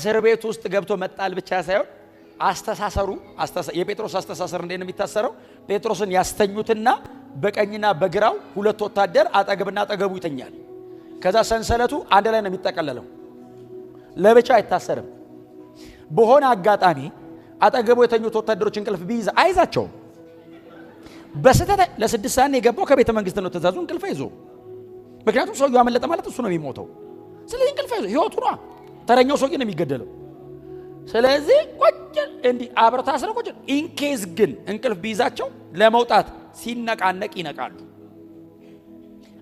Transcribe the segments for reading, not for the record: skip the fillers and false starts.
እስር ቤት ውስጥ ገብቶ መጣል ብቻ ሳይሆን የጴጥሮስ አስተሳሰር እንዴት ነው የሚታሰረው? ጴጥሮስን ያስተኙትና በቀኝና በግራው ሁለት ወታደር አጠገብና አጠገቡ ይተኛል። ከዛ ሰንሰለቱ አንድ ላይ ነው የሚጠቀለለው፣ ለብቻ አይታሰርም። በሆነ አጋጣሚ አጠገቡ የተኙት ወታደሮች እንቅልፍ ቢይዛ አይዛቸውም። በስተት ለ6 ሰዓት የገባው ከቤተ መንግስት ነው ተዛዙ እንቅልፍ ይዞ። ምክንያቱም ሰውየው አመለጠ ማለት እሱ ነው የሚሞተው። ስለዚህ እንቅልፍ ይዞ ህይወቱ ነው፣ ተረኛው ሰውዬ ነው የሚገደለው። ስለዚህ ቁጭ እንዲ አብረው ታስረው ቁጭ። ኢንኬዝ ግን እንቅልፍ ቢይዛቸው ለመውጣት ሲነቃነቅ ይነቃሉ።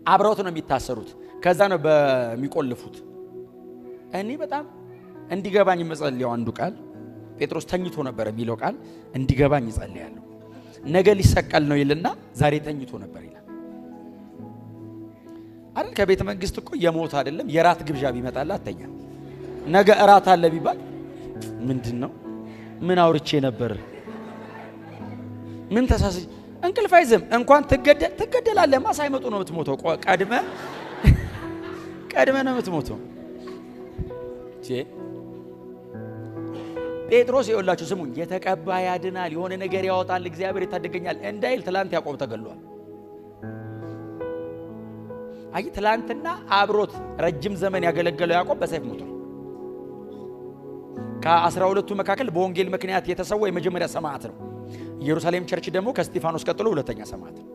አብረውት ነው የሚታሰሩት። ከዛ ነው በሚቆልፉት። እኔ በጣም እንዲገባኝ መጸልያው አንዱ ቃል ጴጥሮስ ተኝቶ ነበር የሚለው ቃል እንዲገባኝ ይጸልያለሁ። ነገ ሊሰቀል ነው ይልና ዛሬ ተኝቶ ነበር ይላል አይደል? ከቤተ መንግስት እኮ የሞት አይደለም የራት ግብዣ ቢመጣላ አተኛ። ነገ እራት አለ ቢባል ምንድነው? ምን አውርቼ ነበር? ምን ተሳስቼ? እንቅልፍ አይዝም። እንኳን ትገደላለማ ሳይመጡ ነው የምትሞተው። ቀድመ ነው የምትሞተው። ጴጥሮስ ይኸውላችሁ ስሙኝ፣ የተቀባ ያድናል፣ የሆነ ነገር ያወጣል፣ እግዚአብሔር ይታደገኛል እንዳይል ትላንት ያዕቆብ ተገሏል። አይ ትላንትና አብሮት ረጅም ዘመን ያገለገለው ያዕቆብ በሰይፍ ሞቷል። ከ12ቱ መካከል በወንጌል ምክንያት የተሰዋ የመጀመሪያ ሰማዕት ነው። ኢየሩሳሌም ቸርች ደግሞ ከስጢፋኖስ ቀጥሎ ሁለተኛ ሰማዕት ነው።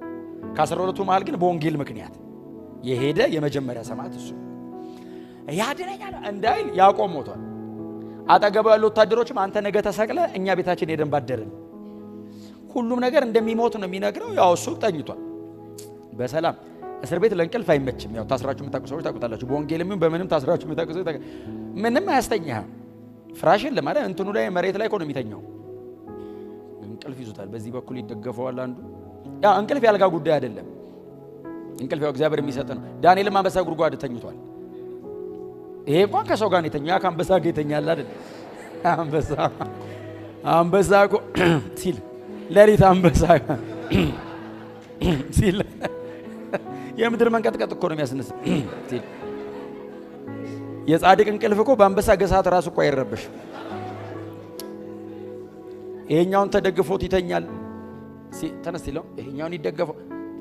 ከ12ቱ መሃል ግን በወንጌል ምክንያት የሄደ የመጀመሪያ ሰማዕት እሱ። ያድነኛል እንዳይል ያዕቆብ ሞቷል። አጠገቡ ያሉ ወታደሮችም አንተ ነገ ተሰቅለ እኛ ቤታችን ሄደን ባደረን። ሁሉም ነገር እንደሚሞት ነው የሚነግረው። ያው እሱ ተኝቷል በሰላም። እስር ቤት ለእንቅልፍ አይመችም። ያው ታስራችሁ የምታውቁ ሰዎች ታውቁታላችሁ። በወንጌልም በምንም ታስራችሁ የምታውቁ ሰዎች ምንም አያስተኛህም። ፍራሽን ለማለት እንትኑ ላይ መሬት ላይ እኮ ነው የሚተኛው። እንቅልፍ ይዙታል። በዚህ በኩል ይደገፈዋል አንዱ። ያ እንቅልፍ ያልጋ ጉዳይ አይደለም። እንቅልፍ ያው እግዚአብሔር የሚሰጥ ነው። ዳንኤልም አንበሳ ጉድጓድ ተኝቷል። ይሄ እንኳን ከሰው ጋር ነው የተኛው። ከአንበሳ ጋር ይተኛል አይደል? አንበሳ እኮ ሲል ለሊት አንበሳ ሲል የምድር መንቀጥቀጥ እኮ ነው የሚያስነሳ ሲል። የጻድቅ እንቅልፍ እኮ በአንበሳ ገሳት ራሱ እኮ አይረበሽ። ይሄኛውን ተደግፎት ይተኛል። ተነስ ይለው ይሄኛውን ይደገፈው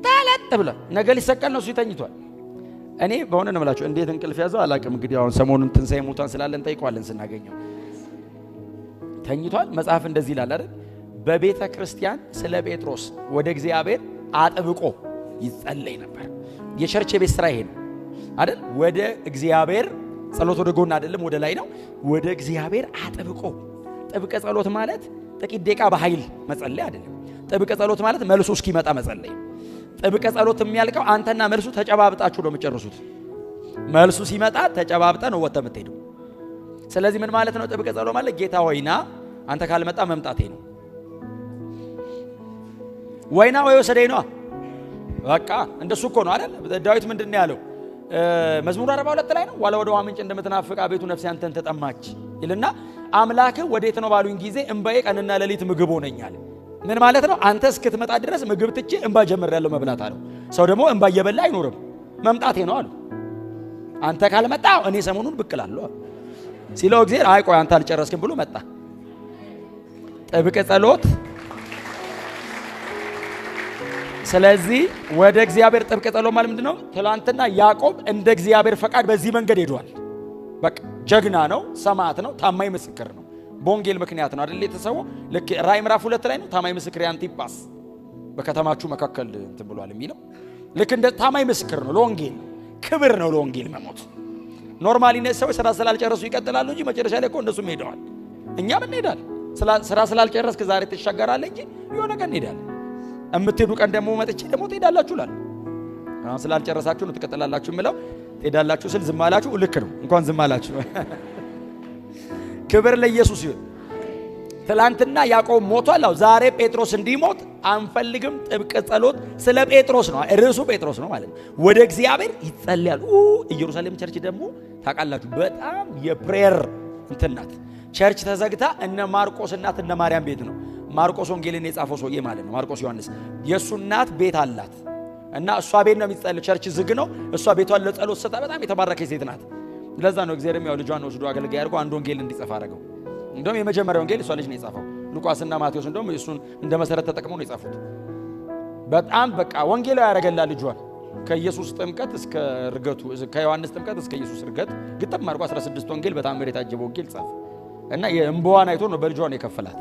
ታለጥ ብለ ነገ ሊሰቀል ነው እሱ ይተኝቷል። እኔ በሆነ ነው የምላችሁ እንዴት እንቅልፍ ያዘው አላውቅም። እንግዲህ አሁን ሰሞኑን ትንሣኤ ሙታን ስላለን ጠይቀዋለን ስናገኘው ተኝቷል። መጽሐፍ እንደዚህ ይላል አይደል? በቤተ ክርስቲያን ስለ ጴጥሮስ ወደ እግዚአብሔር አጥብቆ ይጸለይ ነበር። የቸርች ቤት ስራ ይሄ ነው አይደል? ወደ እግዚአብሔር ጸሎት ወደ ጎን አይደለም ወደ ላይ ነው። ወደ እግዚአብሔር አጥብቆ። ጥብቀ ጸሎት ማለት ጥቂት ደቂቃ በኃይል መጸለይ አይደለም። ጥብቀ ጸሎት ማለት መልሶ እስኪመጣ መጸለይ። ጥብቀ ጸሎት የሚያልቀው አንተና መልሱ ተጨባብጣችሁ ነው የምትጨርሱት። መልሱ ሲመጣ ተጨባብጠ ነው ወጥተህ የምትሄደው። ስለዚህ ምን ማለት ነው? ጥብቀ ጸሎት ማለት ጌታ ሆይና አንተ ካልመጣ መምጣቴ ነው። ወይና ወይ ወሰደኝ ነው። በቃ እንደሱ እኮ ነው አይደል? ዳዊት ምንድነው ያለው? መዝሙር 42 ላይ ነው ዋለ ወደ ውሃ ምንጭ እንደምትናፍቅ አቤቱ ነፍሴ አንተን ተጠማች ይልና አምላክህ ወዴት ነው ባሉኝ ጊዜ እንባዬ ቀንና ሌሊት ምግብ ሆነኛል። ምን ማለት ነው? አንተ እስክትመጣ ድረስ ምግብ ትቼ እንባ ጀምሬያለሁ መብላት አለው። ሰው ደግሞ እንባ እየበላ አይኖርም። መምጣቴ ነው አሉ። አንተ ካልመጣ እኔ ሰሞኑን ብቅ እላለሁ ሲለው እግዚአብሔር አይ ቆይ አንተ አልጨረስክም ብሎ መጣ። ጥብቅ ጸሎት። ስለዚህ ወደ እግዚአብሔር ጥብቅ ጸሎት ማለት ምንድነው? ትላንትና ያዕቆብ እንደ እግዚአብሔር ፈቃድ በዚህ መንገድ ሄዷል። በቃ ጀግና ነው፣ ሰማዕት ነው፣ ታማኝ ምስክር ነው። በወንጌል ምክንያት ነው አይደል የተሰዋው? ልክ ራዕይ ምዕራፍ 2 ላይ ነው ታማኝ ምስክር አንቲጳስ በከተማችሁ መካከል እንትን ብሏል የሚለው። ልክ እንደ ታማኝ ምስክር ነው። ለወንጌል ክብር ነው ለወንጌል መሞት። ኖርማሊ ነው ሰዎች ስራ ስላልጨረሱ ይቀጥላሉ እንጂ መጨረሻ ላይ እኮ እነሱም ሄደዋል። እኛም እንሄዳለን። ስራ ስላልጨረስክ ዛሬ ትሻገራለህ እንጂ የሆነ ቀን እንሄዳለን። እምትሄዱ ቀን ደግሞ መጥቼ ደግሞ ትሄዳላችሁ እላለሁ። አሁን ስላልጨረሳችሁ ነው ትቀጥላላችሁ የምለው። ትሄዳላችሁ ስል ዝም አላችሁ። ልክ ነው። እንኳን ዝም አላችሁ። ክብር ለኢየሱስ ይሁን። ትላንትና ያዕቆብ ሞቷል። ዛሬ ጴጥሮስ እንዲሞት አንፈልግም። ጥብቅ ጸሎት ስለ ጴጥሮስ ነው። ርዕሱ ጴጥሮስ ነው ማለት ነው። ወደ እግዚአብሔር ይጸልያል። ኢየሩሳሌም ቸርች ደግሞ ታውቃላችሁ በጣም የፕሬየር እንትን ናት። ቸርች ተዘግታ እነ ማርቆስ እናት እነ ማርያም ቤት ነው። ማርቆስ ወንጌልን የጻፈው ሰውዬ ማለት ነው። ማርቆስ ዮሐንስ የሱ እናት ቤት አላት እና እሷ ቤት ነው የሚጸልይ። ቸርች ዝግ ነው። እሷ ቤቷን ለጸሎት ሰጣ። በጣም የተባረከች ሴት ናት። ለዛ ነው እግዚአብሔርም ያው ልጇን ወስዶ አገልጋይ አድርጎ አንድ ወንጌል እንዲጽፍ አደረገው። እንደውም የመጀመሪያው ወንጌል እሷ ልጅ ነው የጻፈው። ሉቃስና ማቴዎስ እንደውም እሱን እንደ መሰረት ተጠቅመው ነው የጻፉት። በጣም በቃ ወንጌላዊ ያደረገላት ልጇን ከኢየሱስ ጥምቀት እስከ እርገቱ ከዮሐንስ ጥምቀት እስከ ኢየሱስ እርገት ግጥም አድርጎ 16 ወንጌል በጣም የታጀበ ወንጌል ጻፈ እና የእንባዋን አይቶ ነው በልጇ ነው የከፈላት።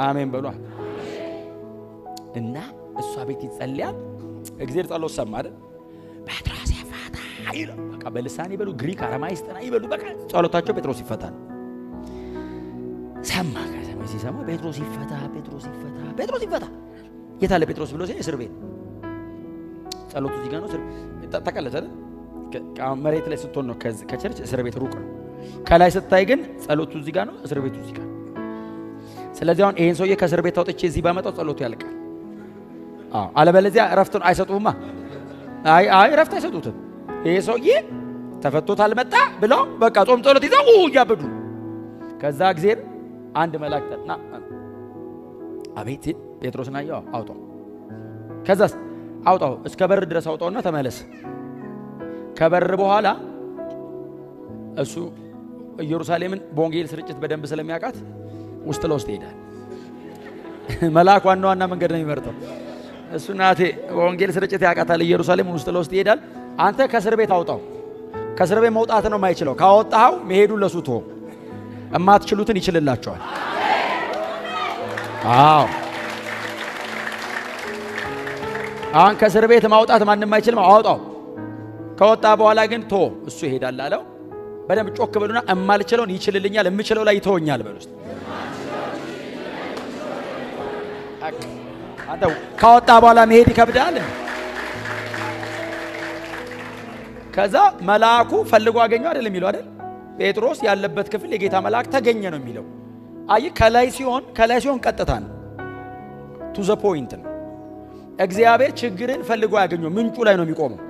አሜን በሏ። እና እሷ ቤት ይጸልያል። እግዚአብሔር ጸሎት ሰማ አይደል? ጴጥሮስ ይፈታ ይሉ በቃ በልሳን ይበሉ ግሪክ አረማይስጥ ይበሉ በቃ ጸሎታቸው ጴጥሮስ ይፈታል። ሰማ ከሰማይ ሲሰማ ጴጥሮስ ይፈታ ጴጥሮስ ይፈታ ጴጥሮስ ይፈታ የታለ ጴጥሮስ ብሎ ሲል እስር ቤት ጸሎቱ እዚህ ጋር ነው። ተቀለጠ አይደል? መሬት ላይ ስትሆን ነው ከቸርች እስር ቤት ሩቅ ነው። ከላይ ስታይ ግን ጸሎቱ እዚህ ጋር ነው፣ እስር ቤቱ እዚህ ጋር። ስለዚህ አሁን ይሄን ሰውዬ ከእስር ቤት አውጥቼ እዚህ ባመጣው ጸሎቱ ያልቃል። አለበለዚያ እረፍቱን አይሰጡማ። አይ እረፍት አይሰጡትም። ይሄ ሰውዬ ተፈቶት አልመጣ ብለው በቃ ጾም ጸሎት ይዘው እያበዱ። ከዛ እግዚአብሔር አንድ መልአክ ጠና አቤት ጴጥሮስን አየው፣ አውጣው። ከዛስ አውጣው፣ እስከ በር ድረስ አውጣውና ተመለስ። ከበር በኋላ እሱ ኢየሩሳሌምን በወንጌል ስርጭት በደንብ ስለሚያውቃት ውስጥ ለውስጥ ይሄዳል። መልአክ ዋና መንገድ ነው የሚመርጠው። እሱ ናቴ በወንጌል ስርጭት ያውቃታል። ኢየሩሳሌምን ውስጥ ለውስጥ ይሄዳል። አንተ ከእስር ቤት አውጣው። ከእስር ቤት መውጣት ነው የማይችለው። ካወጣው መሄዱን ለሱ ተወው። እማትችሉትን ይችልላቸዋል። አዎ አሁን ከእስር ቤት ማውጣት ማንም አይችልም። አውጣው። ከወጣ በኋላ ግን ቶ እሱ ይሄዳል አለው። በደንብ ጮክ በሉና እማልችለውን ይችልልኛል፣ የምችለው ላይ ይተወኛል በሉ። አንተ ካወጣ በኋላ መሄድ ይከብዳል። ከዛ መልአኩ ፈልጎ አገኘው አይደል የሚለው አይደል? ጴጥሮስ ያለበት ክፍል የጌታ መልአክ ተገኘ ነው የሚለው። አይ ከላይ ሲሆን ቀጥታ ነው፣ ቱ ዘ ፖይንት ነው። እግዚአብሔር ችግርን ፈልጎ ያገኘው ምንጩ ላይ ነው የሚቆመው።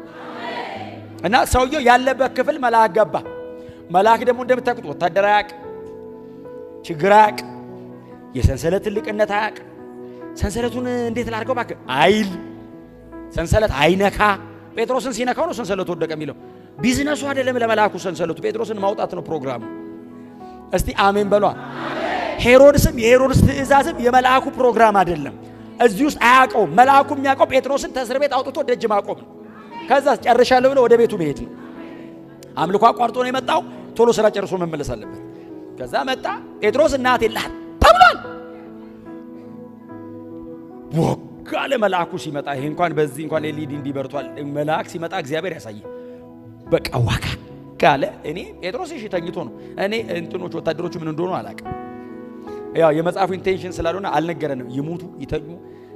እና ሰውየው ያለበት ክፍል መልአክ ገባ። መልአክ ደግሞ እንደምታውቁት ወታደር አያውቅ፣ ችግር አያውቅ፣ የሰንሰለት ትልቅነት አያውቅ። ሰንሰለቱን እንዴት ላድርገው እባክህ አይል፣ ሰንሰለት አይነካ። ጴጥሮስን ሲነካው ነው ሰንሰለቱ ወደቀ የሚለው። ቢዝነሱ አይደለም ለመልአኩ ሰንሰለቱ፣ ጴጥሮስን ማውጣት ነው ፕሮግራሙ። እስቲ አሜን በሏ። ሄሮድስም የሄሮድስ ትእዛዝም የመልአኩ ፕሮግራም አይደለም። እዚህ ውስጥ አያውቀውም። መልአኩ የሚያውቀው ጴጥሮስን ከእስር ቤት አውጥቶ ደጅ ማቆም ነው። ከዛ ጨርሻለሁ ብሎ ወደ ቤቱ መሄድ ነው። አምልኮ አቋርጦ ነው የመጣው። ቶሎ ስራ ጨርሶ መመለስ አለበት። ከዛ መጣ። ጴጥሮስ እናት የለህም ተብሏል። ወጋለ መልአኩ ሲመጣ። ይሄ እንኳን በዚህ እንኳን ኤልኢዲ እንዲበርቷል። መልአክ ሲመጣ እግዚአብሔር ያሳየ በቃ ወጋለ። እኔ ጴጥሮስ እሺ ተኝቶ ነው። እኔ እንትኖች ወታደሮቹ ምን እንደሆኑ አላውቅም። ያው የመጽሐፉ ኢንቴንሽን ስላልሆነ አልነገረንም። ይሞቱ ይተኙ፣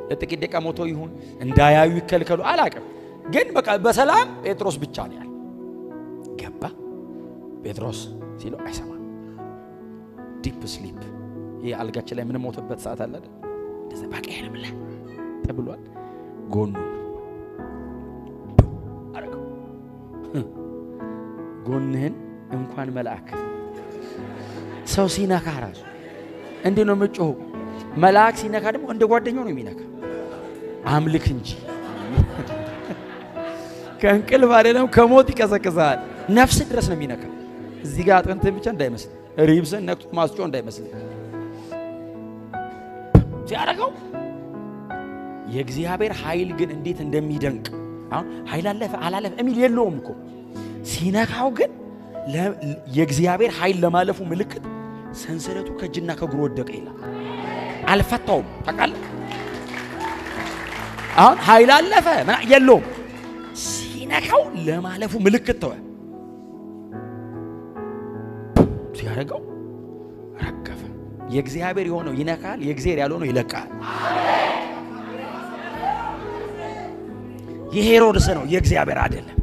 ለጥቂት ደቂቃ ሞተው ይሁን እንዳያዩ ይከልከሉ አላውቅም። ግን በቃ በሰላም ጴጥሮስ ብቻ ነው ያለ። ገባ ጴጥሮስ ሲለው አይሰማም። ዲፕ ስሊፕ። ይሄ አልጋችን ላይ ምን ሞተበት ሰዓት አለ አይደል? እንደዛ በቃ ያለምላ ተብሏል። ጎኑ አረገው። ጎንህን እንኳን መልአክ ሰው ሲነካ ራሱ እንዴ ነው የምጮኸው። መልአክ ሲነካ ደግሞ እንደ ጓደኛው ነው የሚነካ። አምልክ እንጂ ከእንቅልፍ አይደለም ከሞት ይቀሰቅሳል። ነፍስ ድረስ ነው የሚነካ። እዚህ ጋር አጥንትህን ብቻ እንዳይመስል፣ ሪብስን ነክቶ ማስጮ እንዳይመስል ሲያደርገው የእግዚአብሔር ኃይል ግን እንዴት እንደሚደንቅ። አሁን ኃይል አለፈ አላለፈ የሚል የለውም እኮ። ሲነካው ግን የእግዚአብሔር ኃይል ለማለፉ ምልክት ሰንሰለቱ ከእጅና ከእግሩ ወደቀ ይላል። አልፈታውም። ታውቃለህ? አሁን ኃይል አለፈ የለውም። ሲነካው ለማለፉ ምልክት ተወ። ሲያደርገው ረገፈ። የእግዚአብሔር የሆነው ይነካል፣ የእግዚአብሔር ያልሆነው ይለቃል። የሄሮድስ ነው፣ የእግዚአብሔር አይደለም።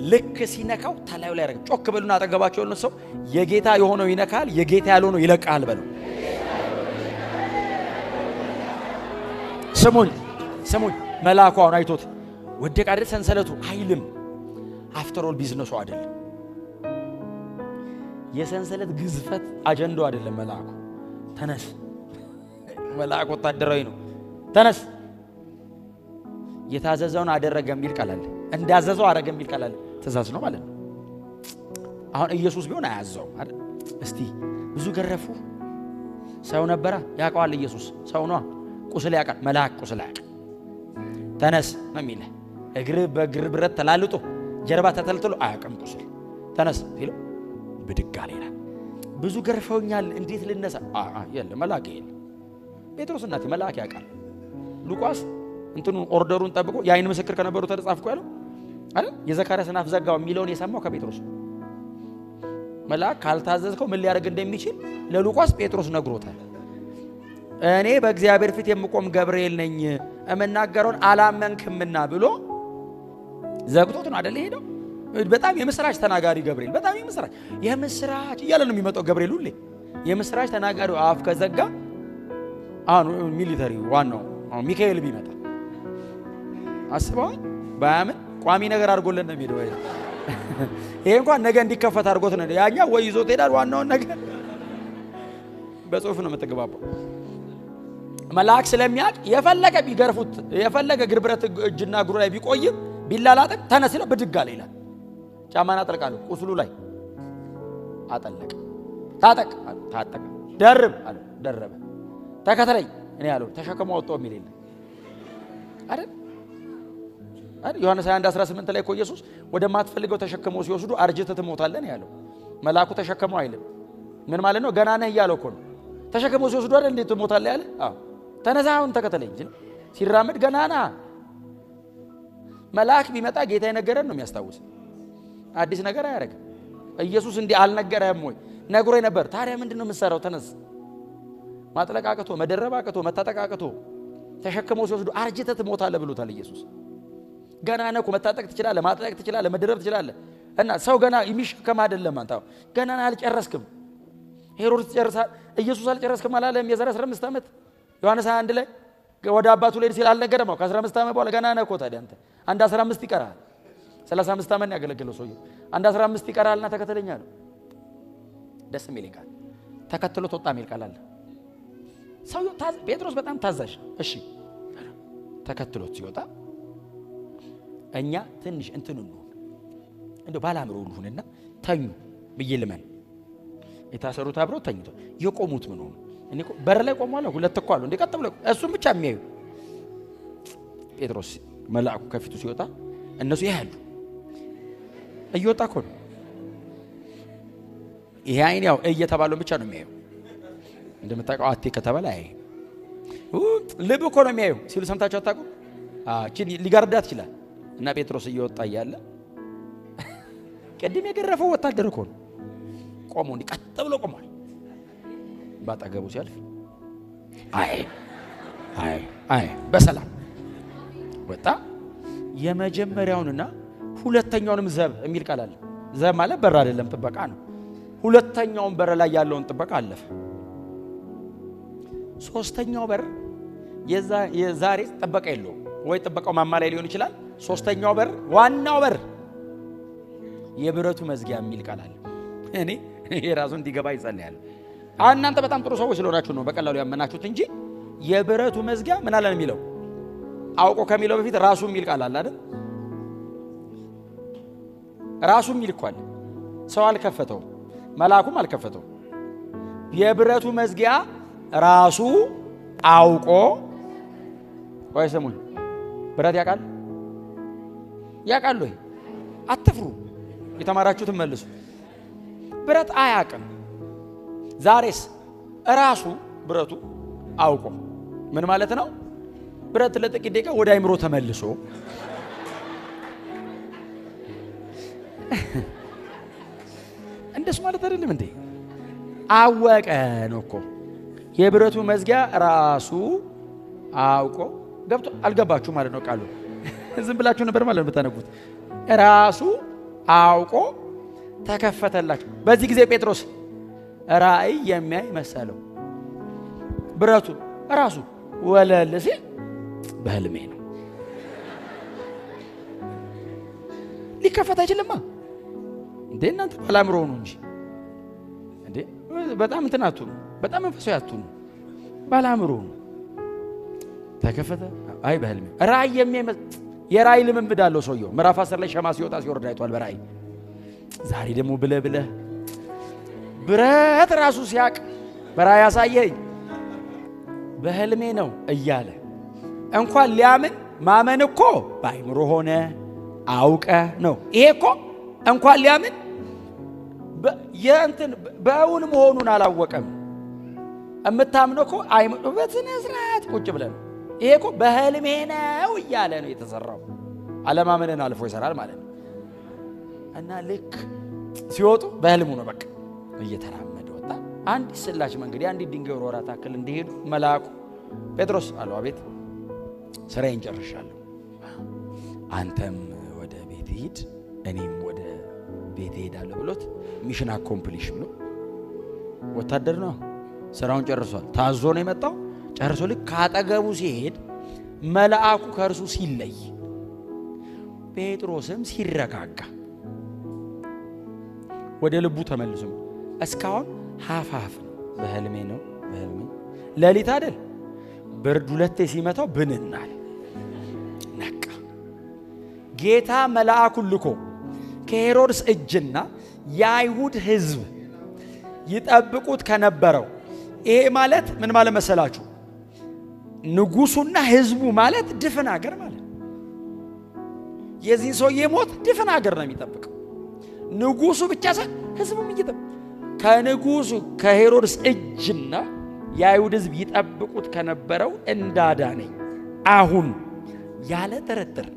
ልክ ሲነካው ተላዩ ላይ ያደርጋል። ጮክ በሉና አጠገባቸው ያለው ሰው የጌታ የሆነው ይነካል፣ የጌታ ያልሆነው ይለቃል በለው። ስሙኝ መልአኩ አሁን አይቶት ወደቀ አይደል? ሰንሰለቱ አይልም። አፍተር ኦል ቢዝነሱ አይደለም። የሰንሰለት ግዝፈት አጀንዳው አይደለም። መልአኩ ተነስ። መልአኩ ወታደራዊ ነው። ተነስ። የታዘዘውን አደረገ የሚል ቃል አለ። እንዳዘዘው አደረገ የሚል ቃል አለ። ትእዛዝ ነው ማለት ነው። አሁን ኢየሱስ ቢሆን አያዘው አይደል? እስቲ ብዙ ገረፉ ሰው ነበረ ያውቀዋል። ኢየሱስ ሰው ነው፣ ቁስል ያውቃል። መልአክ ቁስል ያውቃል። ተነስ ነው የሚልህ። እግር በእግር ብረት ተላልጦ ጀርባ ተተልትሎ አያውቅም ቁስል። ተነስ ሲለው ብድግ አለ ይላል። ብዙ ገርፈውኛል እንዴት ልነሳ? የለም መልአክ የለም። ጴጥሮስ እናቴ መልአክ ያውቃል። ሉቃስ እንትኑ ኦርደሩን ጠብቆ የአይን ምስክር ከነበሩ ተጻፍኩ ያለው አይደል? የዘካርያስ አፍ ዘጋው የሚለውን የሰማው ከጴጥሮስ። መልአክ ካልታዘዝከው ምን ሊያደርግ እንደሚችል ለሉቃስ ጴጥሮስ ነግሮታል። እኔ በእግዚአብሔር ፊት የምቆም ገብርኤል ነኝ እመናገረውን አላመንክምና ብሎ ዘግቶት ነው አይደል ሄደው። በጣም የምስራች ተናጋሪ ገብርኤል፣ በጣም የምስራች እያለ ነው የሚመጣው ገብርኤል ሁሌ። የምስራች ተናጋሪው አፍ ከዘጋ አሁን ሚሊተሪ ዋናው ሚካኤል ቢመጣ አስበዋል። ባያምን ቋሚ ነገር አድርጎልን ነው የሚሄደው። ይሄ እንኳን ነገ እንዲከፈት አድርጎት ነው። ያኛ ወይ ይዞት ሄዳል። ዋናውን ነገር በጽሁፍ ነው የምትገባባው። መልአክ ስለሚያውቅ የፈለገ ቢገርፉት የፈለገ ግርብረት እጅና እግሩ ላይ ቢቆይም ቢላላጥም ተነስ ይለው ብድግ አለ ይላል። ጫማን አጠልቃለሁ ቁስሉ ላይ አጠለቀ። ታጠቅ ታጠቀ። ደርብ አለ ደረበ። ተከተለኝ እኔ ያለው ተሸክሞ ወጣው የሚል የለም አይደል? ዮሐንስ 21:18 ላይ እኮ ኢየሱስ ወደማትፈልገው ተሸክመው ሲወስዱ አርጅተህ ትሞታለህ ነው ያለው። መልአኩ ተሸክመው አይልም። ምን ማለት ነው? ገና ነህ እያለው እኮ ነው። ተሸክመው ሲወስዱ አይደል እንዴት ትሞታለህ ያለ? አዎ ተነሳ አሁን ተከተለኝ እንጂ ሲራመድ ገና ነህ። መልአክ ቢመጣ ጌታ የነገረን ነው የሚያስታውስ። አዲስ ነገር አያደርግም። ኢየሱስ እንዲህ አልነገረህም ወይ? ነግሮኝ ነበር። ታዲያ ምንድነው የምትሰራው? ተነስ። ማጥለቃቀቶ መደረባቀቶ መታጠቃቀቶ ተሸክመው ሲወስዱ አርጅተህ ትሞታለህ ብሎታል ኢየሱስ። ገና ነህ እኮ መታጠቅ ትችላለህ፣ ማጥለቅ ትችላለህ፣ መደረብ ትችላለህ። እና ሰው ገና የሚሸከም አይደለም። አንተ ገና አልጨረስክም። ሄሮድስ ጨርሳል፣ ኢየሱስ አልጨረስክም አላለም? የዛሬ 15 ዓመት ዮሐንስ 21 ላይ ወደ አባቱ ላይ ሲል አልነገረም? ከ15 ዓመት በኋላ ገና ነህ እኮ። ታዲያ አንተ አንድ 15 ይቀራል። 35 ዓመት ያገለገለው ሰውዬው አንድ 15 ይቀራልና ተከተለኝ አለው። ደስ የሚል ቃል ተከትሎት ወጣ የሚል ቃል አለ። ሰውዬው ጴጥሮስ በጣም ታዛዥ። እሺ ተከትሎት ሲወጣ እኛ ትንሽ እንትን ነው እንደው ባላምሮ ሁንና ተኙ ብዬ ልመን። የታሰሩት አብረው ተኝተው የቆሙት ምን ሆነ? እኔ እኮ በር ላይ ቆሟል። ሁለት እኮ አሉ እንደ ቀጥ ብለው እሱም ብቻ የሚያዩ። ጴጥሮስ መልአኩ ከፊቱ ሲወጣ እነሱ ያያሉ። እየወጣ እኮ ነው። ይሄ አይን ያው እየተባለው ብቻ ነው የሚያዩ። እንደምታውቀው አቴ ከተባለ አይ ልብ እኮ ነው የሚያዩ ሲሉ ሰምታችሁ አታውቁ? እቺን ሊጋርዳት ይችላል። እና ጴጥሮስ እየወጣ እያለ ቀድም የገረፈው ወታደር እኮ ነው ቆሞ እንዲህ ቀጥ ብሎ ቆሟል። ባጠገቡ ሲያልፍ አይ በሰላም ወጣ። የመጀመሪያውንና ሁለተኛውንም ዘብ የሚል ቃል አለ። ዘብ ማለት በር አይደለም ጥበቃ ነው። ሁለተኛውን በር ላይ ያለውን ጥበቃ አለፈ። ሶስተኛው በር የዛሬ ጥበቃ የለውም ወይ ጥበቃው ማማ ላይ ሊሆን ይችላል። ሶስተኛው በር ዋናው በር የብረቱ መዝጊያ የሚል ቃል አለ። እኔ የራሱ እንዲገባ ይጸልያል። እናንተ በጣም ጥሩ ሰዎች ስለሆናችሁ ነው በቀላሉ ያመናችሁት እንጂ የብረቱ መዝጊያ ምን አለ ነው የሚለው። አውቆ ከሚለው በፊት ራሱ የሚል ቃል አለ አይደል? ራሱ የሚል እኮ አለ። ሰው አልከፈተው፣ መልአኩም አልከፈተው። የብረቱ መዝጊያ ራሱ አውቆ ወይ ሰሙኝ። ብረት ያውቃል ወይ? አትፍሩ። የተማራችሁትን መልሱ። ብረት አያውቅም። ዛሬስ ራሱ ብረቱ አውቆ ምን ማለት ነው? ብረት ለጥቂት ደቂቃ ወደ አይምሮ ተመልሶ እንደሱ ማለት አይደለም እንዴ? አወቀ ነው እኮ። የብረቱ መዝጊያ ራሱ አውቆ ገብቶ አልገባችሁ ማለት ነው ቃሉ። ዝም ብላችሁ ነበር ማለት ነው ብታነቡት። ራሱ አውቆ ተከፈተላችሁ። በዚህ ጊዜ ጴጥሮስ ራእይ የሚያይ መሰለው። ብረቱ ራሱ ወለል ሲል በህልሜ ነው። ሊከፈት አይችልማ እንዴ እናንተ ባላምሮ ነው እንጂ እንዴ በጣም እንትን አትሁኑ፣ በጣም መንፈሳዊ አትሁኑ። ባላምሮ ነው። ተከፈተ። አይ በህልሜ ራእይ የሚያይ የራእይ ልምምድ አለው ሰውየው። ምዕራፍ 10 ላይ ሸማ ሲወጣ ሲወርድ አይቷል በራእይ። ዛሬ ደግሞ ብለህ ብረት ራሱ ሲያቅ በራእይ ያሳየኝ በህልሜ ነው እያለ እንኳን ሊያምን ማመን እኮ በአይምሮ ሆነ አውቀ ነው። ይሄ እኮ እንኳን ሊያምን የእንትን በእውን መሆኑን አላወቀም። እምታምነው እኮ አይምሮ በስነ ስርዓት ቁጭ ብለን ይሄ እኮ በህልሜ ነው እያለ ነው የተሰራው። አለማመንን አልፎ ይሰራል ማለት ነው። እና ልክ ሲወጡ በህልሙ ነው በቃ እየተራመደ ወጣ። አንድ ስላች መንገድ አንድ ድንጋይ ወርወራ ታክል እንደሄዱ መልአኩ ጴጥሮስ አለው አቤት ስራዬን ጨርሻለሁ፣ አንተም ወደ ቤት ሂድ እኔም ወደ ቤት ሄዳለሁ ብሎት ሚሽን አኮምፕሊሽ ብሎ ወታደር ነው ስራውን ጨርሷል። ታዞ ነው የመጣው ጨርሶ ልክ ካጠገቡ ሲሄድ መልአኩ ከእርሱ ሲለይ ጴጥሮስም ሲረጋጋ ወደ ልቡ ተመልሶ እስካሁን ሀፋፍ በህልሜ ነው ሌሊት አይደል ብርድ ሁለቴ ሲመታው ብንናል ነቃ። ጌታ መልአኩን ልኮ ከሄሮድስ እጅና የአይሁድ ሕዝብ ይጠብቁት ከነበረው ይሄ ማለት ምን ማለት መሰላችሁ? ንጉሱና ሕዝቡ ማለት ድፍን ሀገር ማለት የዚህ ሰውዬ ሞት ድፍን ሀገር ነው የሚጠብቀው። ንጉሱ ብቻ ሳይሆን ሕዝቡም ይጠብቅ ከንጉሱ ከሄሮድስ እጅና የአይሁድ ሕዝብ ይጠብቁት ከነበረው እንዳዳነኝ አሁን ያለ ጥርጥር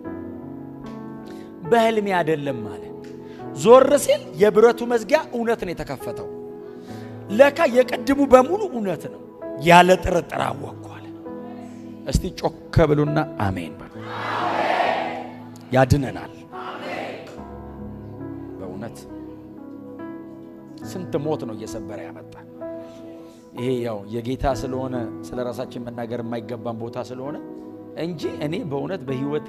በህልሜ አይደለም ማለት ዞር ሲል የብረቱ መዝጊያ እውነት ነው የተከፈተው። ለካ የቀድሙ በሙሉ እውነት ነው ያለ ጥርጥር አወቅኩ አለ። እስቲ ጮክ በሉና አሜን በሉ። ያድነናል በእውነት ስንት ሞት ነው እየሰበረ ያመጣ። ይሄ ያው የጌታ ስለሆነ ስለራሳችን መናገር የማይገባን ቦታ ስለሆነ እንጂ እኔ በእውነት በህይወቴ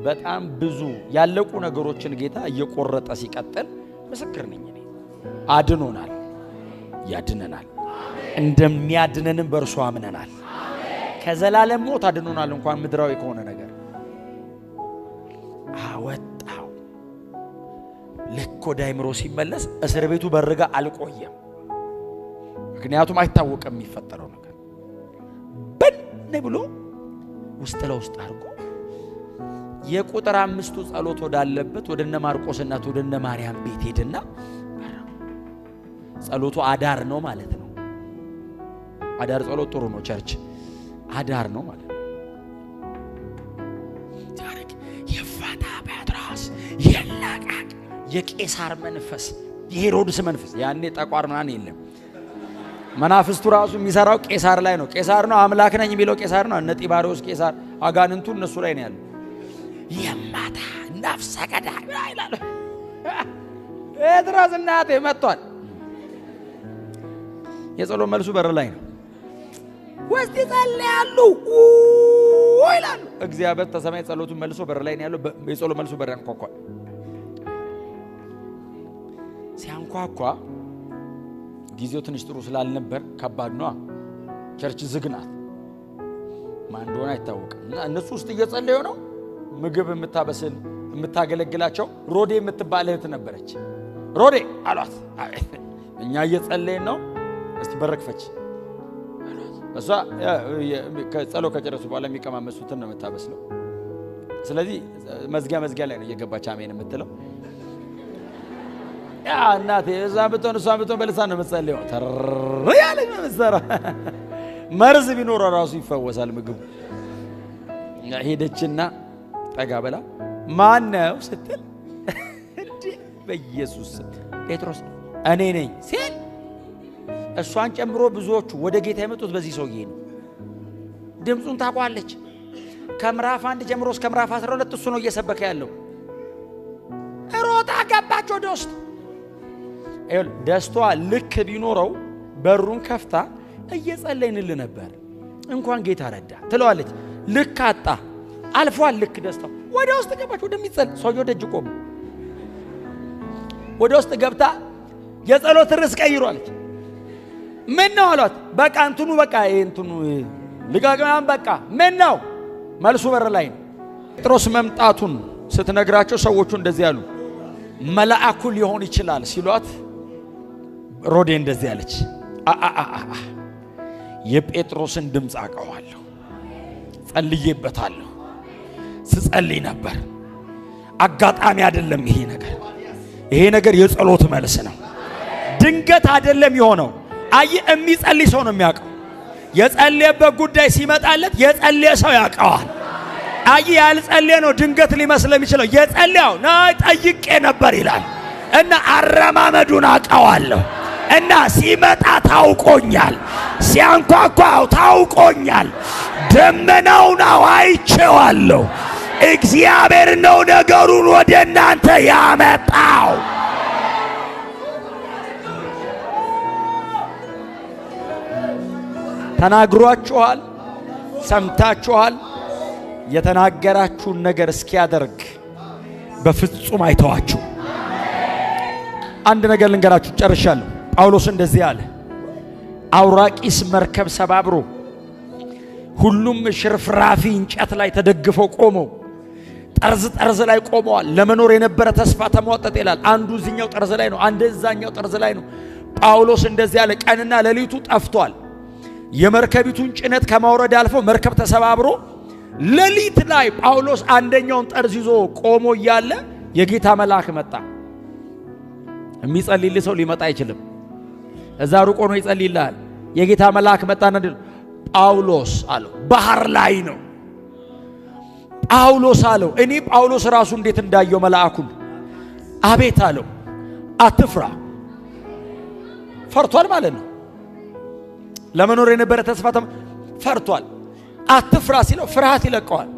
በጣም ብዙ ያለቁ ነገሮችን ጌታ እየቆረጠ ሲቀጥል ምስክር ነኝ። እኔ አድኖናል፣ ያድነናል፣ እንደሚያድነንም በእርሱ አምነናል። ከዘላለም ሞት አድኖናል። እንኳን ምድራዊ ከሆነ ነገር አወጣው። ልክ ወደ አይምሮ ሲመለስ እስር ቤቱ በርጋ አልቆየም። ምክንያቱም አይታወቅም የሚፈጠረው ነገር በእኔ ብሎ ውስጥ ለውስጥ አድርጎ የቁጥር 5 ጸሎት ወዳለበት ወደነ ማርቆስ እናት ወደነ ማርያም ቤት ሄድና ጸሎቱ አዳር ነው ማለት ነው። አዳር ጸሎት ጥሩ ነው። ቸርች አዳር ነው ማለት ነው። ታሪክ የፋታ ጴጥሮስ የላቃቅ የቄሳር መንፈስ የሄሮድስ መንፈስ ያኔ ጠቋር ምናምን የለም። መናፍስቱ ራሱ የሚሰራው ቄሳር ላይ ነው። ቄሳር ነው አምላክ ነኝ የሚለው ቄሳር ነው። እነ ጢባሪዎስ ቄሳር አጋንንቱ እነሱ ላይ ነው ያለው። የማታ ነፍሰ ገዳይ ይላል ጴጥሮስ እናቴ መጥቷል። የጸሎት መልሱ በር ላይ ነው። ወስቲ ጸልያሉ ይላሉ። እግዚአብሔር ተሰማይ ጸሎቱን መልሶ በር ላይ ነው ያለው። የጸሎት መልሱ በር ያንኳኳል። ሲያንኳኳ ጊዜው ትንሽ ጥሩ ስላልነበር ከባድ ነው። ቸርች ዝግ ናት። ማን እንደሆነ አይታወቅም። እና እነሱ ውስጥ እየጸለዩ ነው። ምግብ የምታበስል የምታገለግላቸው ሮዴ የምትባል እህት ነበረች። ሮዴ አሏት። እኛ እየጸለይን ነው፣ እስቲ በረክፈች አሏት። እሷ ጸሎት ከጨረሱ በኋላ የሚቀማመሱትን ነው የምታበስለው። ስለዚህ መዝጊያ ላይ ነው እየገባች አሜን የምትለው። ያ እናቴ እዛ ብትሆን በልሳን ነው የምትጸልየው። ያለኝ ነው የምትሰራ። መርዝ ቢኖረው ራሱ ይፈወሳል ምግቡ። ሄደችና ጠጋ በላ ማን ነው ስትል እንዴ በኢየሱስ ጴጥሮስ እኔ ነኝ ሲል እሷን ጨምሮ ብዙዎቹ ወደ ጌታ የመጡት በዚህ ሰውዬ ነው። ድምጹን ታቋለች። ከምዕራፍ 1 ጀምሮ እስከ ምዕራፍ 12 እሱ ነው እየሰበከ ያለው። ሮጣ ገባች ወደ ውስጥ። ደስቷ ልክ ቢኖረው በሩን ከፍታ እየጸለይንልህ ነበር እንኳን ጌታ ረዳ ትለዋለች። ልክ አጣ አልፏል። ልክ ደስታው ወደ ውስጥ ገባች። ወደሚጸል ሰውዬው ደጅ ቆሙ። ወደ ውስጥ ገብታ የጸሎት ርዕስ ቀይሯለች። ምን ነው አሏት። በቃ እንትኑ በቃ እንትኑ ልጋጋም በቃ ምን ነው መልሱ በር ላይ ነው። ጴጥሮስ መምጣቱን ስትነግራቸው ሰዎቹ እንደዚህ ያሉ መልአኩ ሊሆን ይችላል ሲሏት ሮዴ እንደዚህ አለች፣ የጴጥሮስን ድምፅ አውቀዋለሁ፣ ጸልዬበታለሁ፣ ስጸልይ ነበር። አጋጣሚ አይደለም ይሄ ነገር የጸሎት መልስ ነው። ድንገት አይደለም የሆነው። የሚጸልይ ሰው ነው የሚያውቀው። የጸለየበት ጉዳይ ሲመጣለት የጸለየ ሰው ያውቀዋል። ያልጸለየ ነው ድንገት ሊመስል የሚችለው። የጸለየው ጠይቄ ነበር ይላል እና አረማመዱን አውቀዋለሁ እና ሲመጣ ታውቆኛል፣ ሲያንኳኳው ታውቆኛል፣ ደመናውን አይቼዋለሁ። እግዚአብሔር ነው ነገሩን ወደ እናንተ ያመጣው። ተናግሯችኋል፣ ሰምታችኋል። የተናገራችሁን ነገር እስኪያደርግ በፍጹም አይተዋችሁ። አንድ ነገር ልንገራችሁ ጨርሻለሁ። ጳውሎስ እንደዚህ አለ፣ አውራቂስ መርከብ ሰባብሮ ሁሉም ሽርፍራፊ እንጨት ላይ ተደግፈው ቆመው ጠርዝ ላይ ቆመዋል። ለመኖር የነበረ ተስፋ ተሟጠጠ ይላል። አንዱ እዚህኛው ጠርዝ ላይ ነው፣ አንዱ እዛኛው ጠርዝ ላይ ነው። ጳውሎስ እንደዚህ አለ፣ ቀንና ሌሊቱ ጠፍቷል። የመርከቢቱን ጭነት ከማውረድ አልፎ መርከብ ተሰባብሮ ሌሊት ላይ ጳውሎስ አንደኛውን ጠርዝ ይዞ ቆሞ እያለ የጌታ መልአክ መጣ። የሚጸልይልህ ሰው ሊመጣ አይችልም። እዛ ሩቆ ነው ይጸልይልሃል። የጌታ መልአክ መጣና ጳውሎስ አለው፣ ባህር ላይ ነው። ጳውሎስ አለው፣ እኔ ጳውሎስ ራሱ እንዴት እንዳየው መልአኩን አቤት አለው፣ አትፍራ። ፈርቷል ማለት ነው። ለመኖር የነበረ ተስፋ ፈርቷል። አትፍራ ሲለው ፍርሃት ይለቀዋል።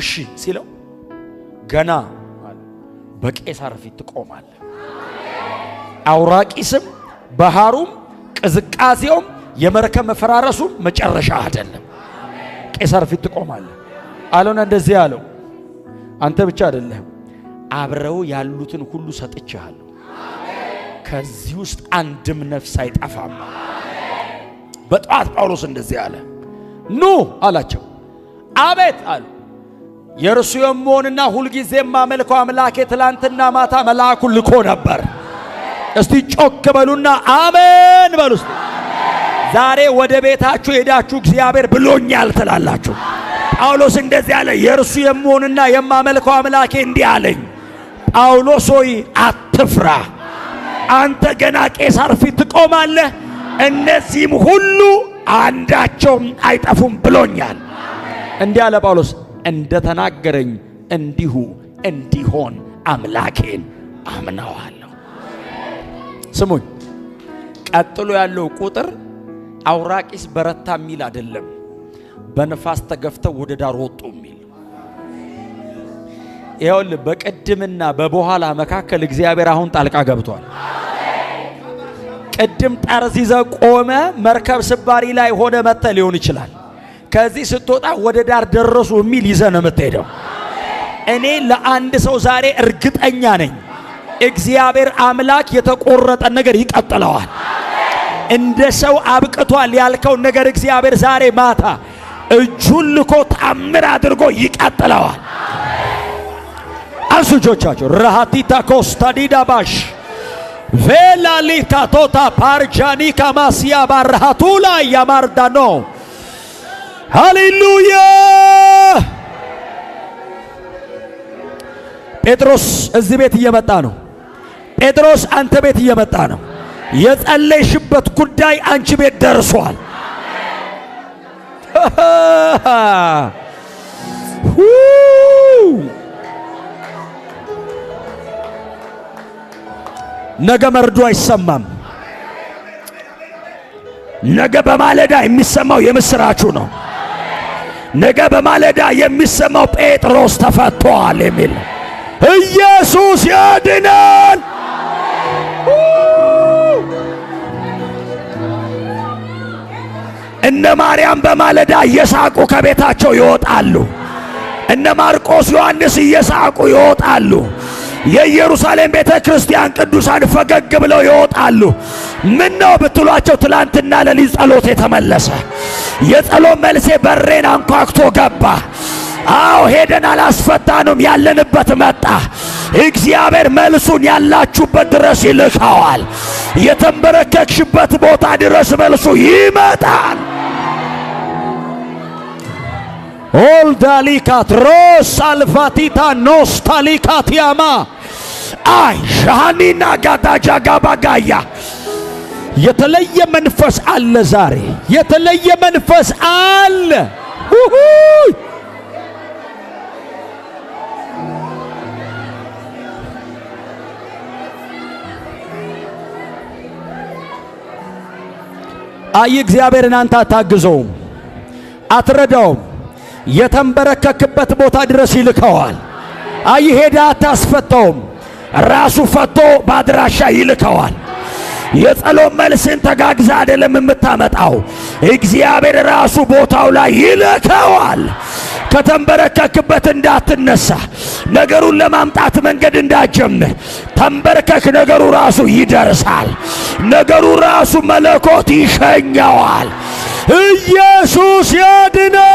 እሺ ሲለው ገና በቄሳር ፊት ትቆማለህ። አውራቂስም ባህሩም ቅዝቃዜውም የመርከብ መፈራረሱም መጨረሻ አይደለም። ቄሳር ፊት ትቆማለህ አለውና እንደዚህ አለው፣ አንተ ብቻ አይደለህም አብረው ያሉትን ሁሉ ሰጥቻለሁ። ከዚህ ውስጥ አንድም ነፍስ አይጠፋም። በጠዋት ጳውሎስ እንደዚህ አለ፣ ኑ አላቸው። አቤት አሉ። የእርሱ የምሆንና ሁልጊዜ የማመልከው አምላኬ ትላንትና ማታ መልአኩን ልኮ ነበር። እስቲ ጮክ በሉና አሜን በሉ። ዛሬ ወደ ቤታችሁ ሄዳችሁ እግዚአብሔር ብሎኛል ትላላችሁ። ጳውሎስ እንደዚህ አለ፣ የእርሱ የምሆንና የማመልከው አምላኬ እንዲህ አለኝ፣ ጳውሎስ ሆይ አትፍራ፣ አንተ ገና ቄሳር ፊት ትቆማለህ፣ እነዚህም ሁሉ አንዳቸውም አይጠፉም ብሎኛል። እንዲህ አለ ጳውሎስ፣ እንደተናገረኝ እንዲሁ እንዲሆን አምላኬን አምነዋለሁ። ስሙኝ፣ ቀጥሎ ያለው ቁጥር አውራቂስ በረታ የሚል አይደለም፣ በነፋስ ተገፍተው ወደ ዳር ወጡ የሚል። ይኸውልህ በቅድምና በበኋላ መካከል እግዚአብሔር አሁን ጣልቃ ገብቷል። ቅድም ጠርዝ ይዘህ ቆመ፣ መርከብ ስባሪ ላይ ሆነ መተ ሊሆን ይችላል። ከዚህ ስትወጣ ወደ ዳር ደረሱ የሚል ይዘህ ነው የምትሄደው። እኔ ለአንድ ሰው ዛሬ እርግጠኛ ነኝ እግዚአብሔር አምላክ የተቆረጠ ነገር ይቀጥለዋል። እንደ ሰው አብቅቷል ያልከው ነገር እግዚአብሔር ዛሬ ማታ እጁን ልኮ ታምር አድርጎ ይቀጥለዋል። አንሱ እጆቻችሁ። ረሃቲታ ኮስታዲዳ ባሽ ቬላሊካ ቶታ ፓርጃኒ ካማሲያ ባራሃቱላ ያማርዳኖ ሃሌሉያ። ጴጥሮስ እዚህ ቤት እየመጣ ነው። ጴጥሮስ አንተ ቤት እየመጣ ነው። የጸለይሽበት ጉዳይ አንቺ ቤት ደርሷል። ነገ መርዶ አይሰማም። ነገ በማለዳ የሚሰማው የምስራቹ ነው። ነገ በማለዳ የሚሰማው ጴጥሮስ ተፈቷል የሚል ኢየሱስ ያድናል። እነ ማርያም በማለዳ እየሳቁ ከቤታቸው ይወጣሉ። እነ ማርቆስ ዮሐንስ እየሳቁ ይወጣሉ። የኢየሩሳሌም ቤተ ክርስቲያን ቅዱሳን ፈገግ ብለው ይወጣሉ። ምን ነው ብትሏቸው ትላንትና ለሊት ጸሎት የተመለሰ የጸሎት መልሴ በሬን አንኳኩቶ ገባ። አዎ ሄደን አላስፈታንም፣ ያለንበት መጣ። እግዚአብሔር መልሱን ያላችሁበት ድረስ ይልካዋል። የተንበረከክሽበት ቦታ ድረስ መልሱ ይመጣል። ኦልዳሊካት ሮስ አልፋቲታ ኖስታሊካቲያማ አይ ሻኒና ጋዳጃ ጋባጋያ የተለየ መንፈስ አለ። ዛሬ የተለየ መንፈስ አለ። አይ እግዚአብሔርን አንተ አታግዘውም፣ አትረዳውም። የተንበረከክበት ቦታ ድረስ ይልከዋል። አይ ሄዳ አታስፈታውም፣ ራሱ ፈቶ ባድራሻ ይልከዋል። የጸሎት መልስን ተጋግዛ አይደለም የምታመጣው፣ እግዚአብሔር ራሱ ቦታው ላይ ይልከዋል። ከተንበረከክበት እንዳትነሳ፣ ነገሩን ለማምጣት መንገድ እንዳትጀምር ተንበረከክ። ነገሩ ራሱ ይደርሳል። ነገሩ ራሱ መለኮት ይሸኘዋል። ኢየሱስ ያድናል።